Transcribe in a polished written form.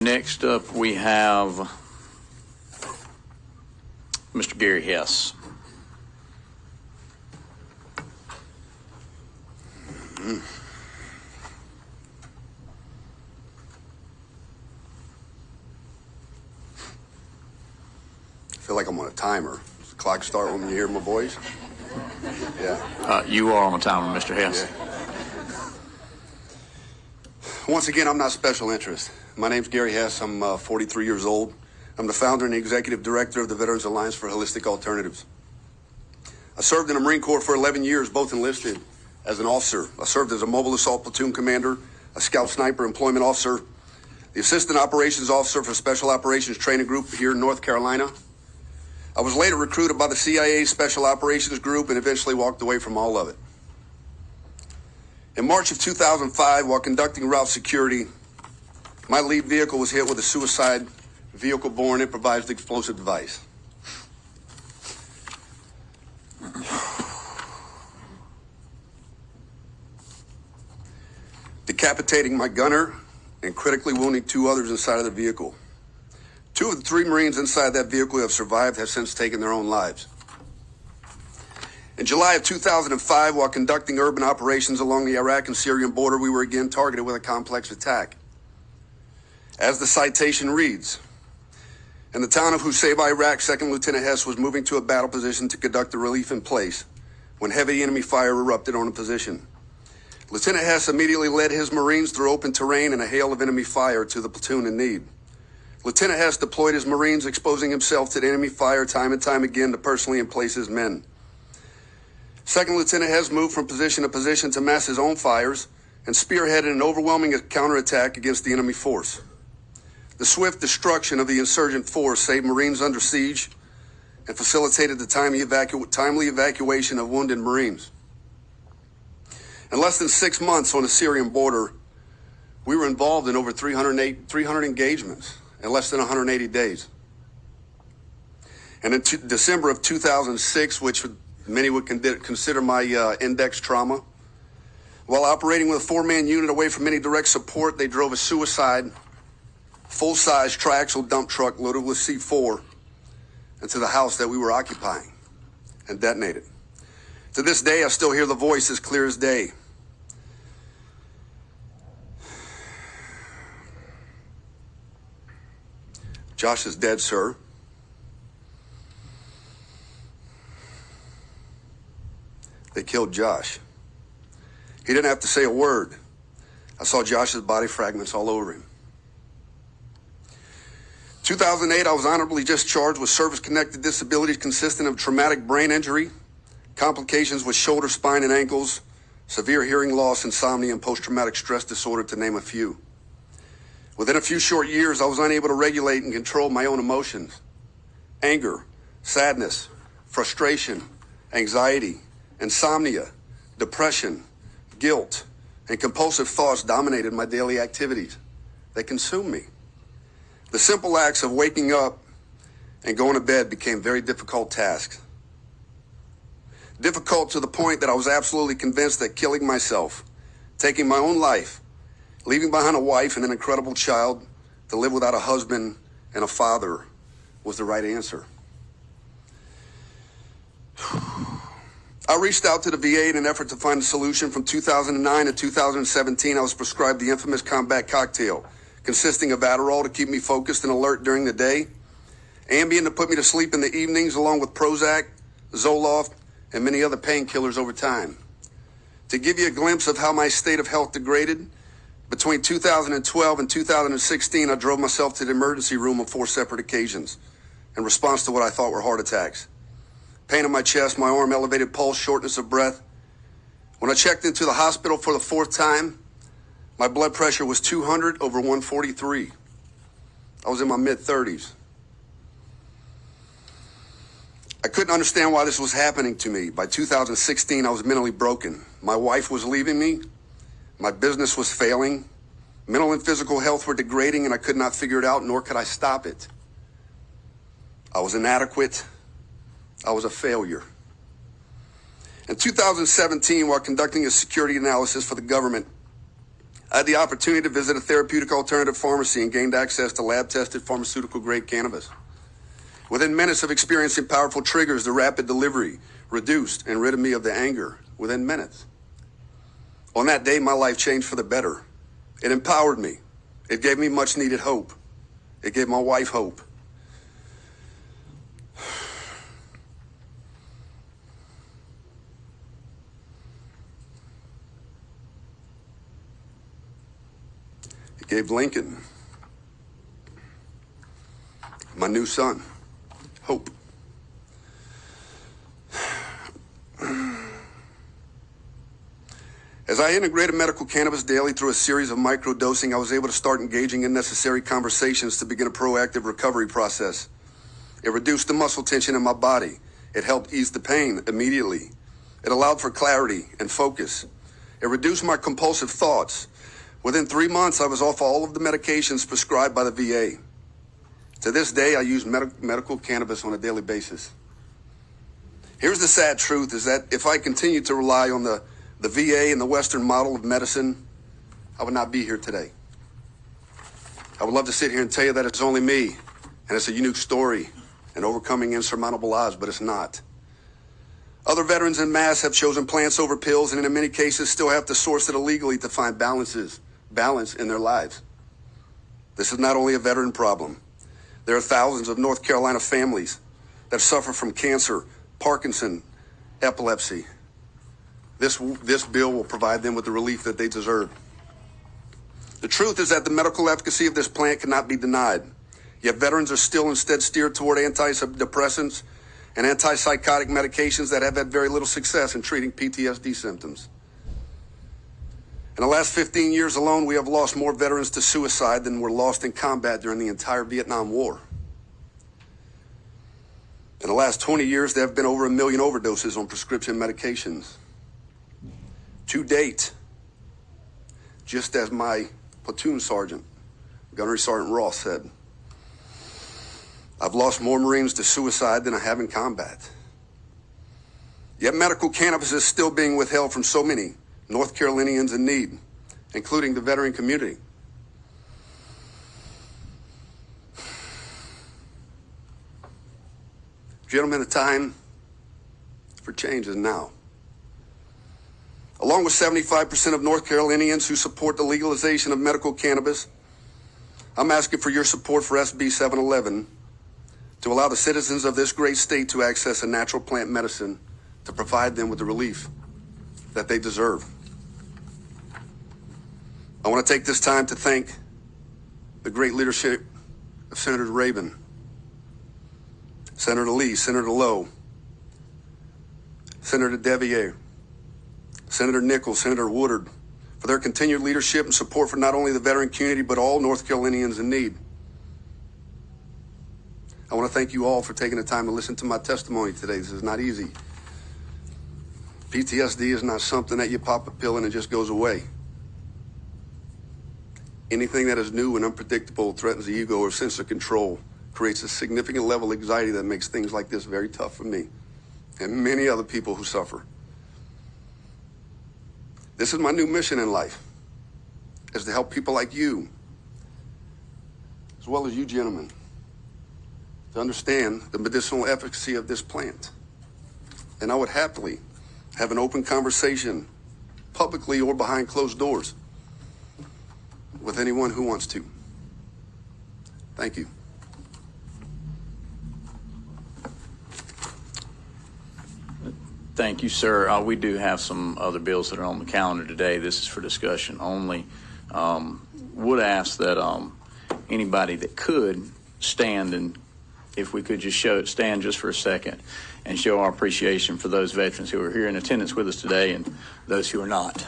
Next up, we have Mr. Gary Hess. I feel like I'm on a timer. Does the clock start when you hear my voice? Yeah. You are on the timer, Mr. Hess. Yeah. Once again, I'm not special interest. My name's Gary Hess. I'm 43 years old. I'm the founder and executive director of the Veterans Alliance for Holistic Alternatives. I served in the Marine Corps for 11 years, both enlisted as an officer. I served as a mobile assault platoon commander, a scout sniper employment officer, the assistant operations officer for Special Operations Training Group here in North Carolina. I was later recruited by the CIA Special Operations Group and eventually walked away from all of it. In March of 2005, while conducting route security, my lead vehicle was hit with a suicide vehicle-borne improvised explosive device. Decapitating my gunner and critically wounding two others inside of the vehicle. Two of the three Marines inside that vehicle who have survived have since taken their own lives. In July of 2005, while conducting urban operations along the Iraq and Syrian border, we were again targeted with a complex attack. As the citation reads, in the town of Husayba, Iraq, 2nd Lieutenant Hess was moving to a battle position to conduct a relief in place when heavy enemy fire erupted on the position. Lieutenant Hess immediately led his Marines through open terrain and a hail of enemy fire to the platoon in need. Lieutenant Hess deployed his Marines, exposing himself to the enemy fire time and time again to personally emplace his men. 2nd Lieutenant Hess moved from position to position to mass his own fires and spearheaded an overwhelming counterattack against the enemy force. The swift destruction of the insurgent force saved Marines under siege and facilitated the timely evacuation of wounded Marines. In less than 6 months on the Syrian border, we were involved in over 300 engagements in less than 180 days. And in December of 2006, which many would consider my index trauma, while operating with a 4-man unit away from any direct support, they drove a suicide full-size triaxle dump truck loaded with C4 into the house that we were occupying and detonated. To this day, I still hear the voice as clear as day. Josh is dead, sir. They killed Josh. He didn't have to say a word. I saw Josh's body fragments all over him. 2008, I was honorably discharged with service-connected disabilities consisting of traumatic brain injury, complications with shoulder, spine, and ankles, severe hearing loss, insomnia, and post-traumatic stress disorder, to name a few. Within a few short years, I was unable to regulate and control my own emotions. Anger, sadness, frustration, anxiety, insomnia, depression, guilt, and compulsive thoughts dominated my daily activities. They consumed me. The simple acts of waking up and going to bed became very difficult tasks. Difficult to the point that I was absolutely convinced that killing myself, taking my own life, leaving behind a wife and an incredible child to live without a husband and a father was the right answer. I reached out to the VA in an effort to find a solution. From 2009 to 2017, I was prescribed the infamous combat cocktail, consisting of Adderall to keep me focused and alert during the day, Ambien to put me to sleep in the evenings, along with Prozac, Zoloft, and many other painkillers over time. To give you a glimpse of how my state of health degraded, between 2012 and 2016, I drove myself to the emergency room on 4 separate occasions in response to what I thought were heart attacks. Pain in my chest, my arm, elevated pulse, shortness of breath. When I checked into the hospital for the 4th time, my blood pressure was 200 over 143. I was in my mid-30s. I couldn't understand why this was happening to me. By 2016, I was mentally broken. My wife was leaving me. My business was failing. Mental and physical health were degrading, and I could not figure it out, nor could I stop it. I was inadequate. I was a failure. In 2017, while conducting a security analysis for the government, I had the opportunity to visit a therapeutic alternative pharmacy and gained access to lab-tested pharmaceutical-grade cannabis. Within minutes of experiencing powerful triggers, the rapid delivery reduced and rid me of the anger within minutes. On that day, my life changed for the better. It empowered me. It gave me much-needed hope. It gave my wife hope. It gave Lincoln, my new son, hope. As I integrated medical cannabis daily through a series of microdosing, I was able to start engaging in necessary conversations to begin a proactive recovery process. It reduced the muscle tension in my body. It helped ease the pain immediately. It allowed for clarity and focus. It reduced my compulsive thoughts. Within 3 months, I was off all of the medications prescribed by the VA. To this day, I use medical cannabis on a daily basis. Here's the sad truth, is that if I continued to rely on the VA and the Western model of medicine, I would not be here today. I would love to sit here and tell you that it's only me, and it's a unique story, and overcoming insurmountable odds, but it's not. Other veterans en masse have chosen plants over pills, and in many cases still have to source it illegally to find balance in their lives. This is not only a veteran problem. There are thousands of North Carolina families that suffer from cancer, Parkinson, epilepsy. This bill will provide them with the relief that they deserve. The truth is that the medical efficacy of this plant cannot be denied. Yet veterans are still instead steered toward antidepressants and antipsychotic medications that have had very little success in treating PTSD symptoms. In the last 15 years alone, we have lost more veterans to suicide than were lost in combat during the entire Vietnam War. In the last 20 years, there have been over 1 million overdoses on prescription medications. To date, just as my platoon sergeant, Gunnery Sergeant Ross, said, I've lost more Marines to suicide than I have in combat. Yet medical cannabis is still being withheld from so many North Carolinians in need, including the veteran community. Gentlemen, the time for change is now. Along with 75% of North Carolinians who support the legalization of medical cannabis, I'm asking for your support for SB 711 to allow the citizens of this great state to access a natural plant medicine to provide them with the relief that they deserve. I want to take this time to thank the great leadership of Senator Rabin, Senator Lee, Senator Lowe, Senator Devier, Senator Nichols, Senator Woodard, for their continued leadership and support for not only the veteran community, but all North Carolinians in need. I want to thank you all for taking the time to listen to my testimony today. This is not easy. PTSD is not something that you pop a pill and it just goes away. Anything that is new and unpredictable threatens the ego or sense of control, creates a significant level of anxiety that makes things like this very tough for me and many other people who suffer. This is my new mission in life, is to help people like you, as well as you gentlemen, to understand the medicinal efficacy of this plant. And I would happily have an open conversation, publicly or behind closed doors, with anyone who wants to. Thank you. Thank you, sir. We do have some other bills that are on the calendar today. This is for discussion only. Would ask that anybody that could stand, and if we could just stand just for a second and show our appreciation for those veterans who are here in attendance with us today and those who are not.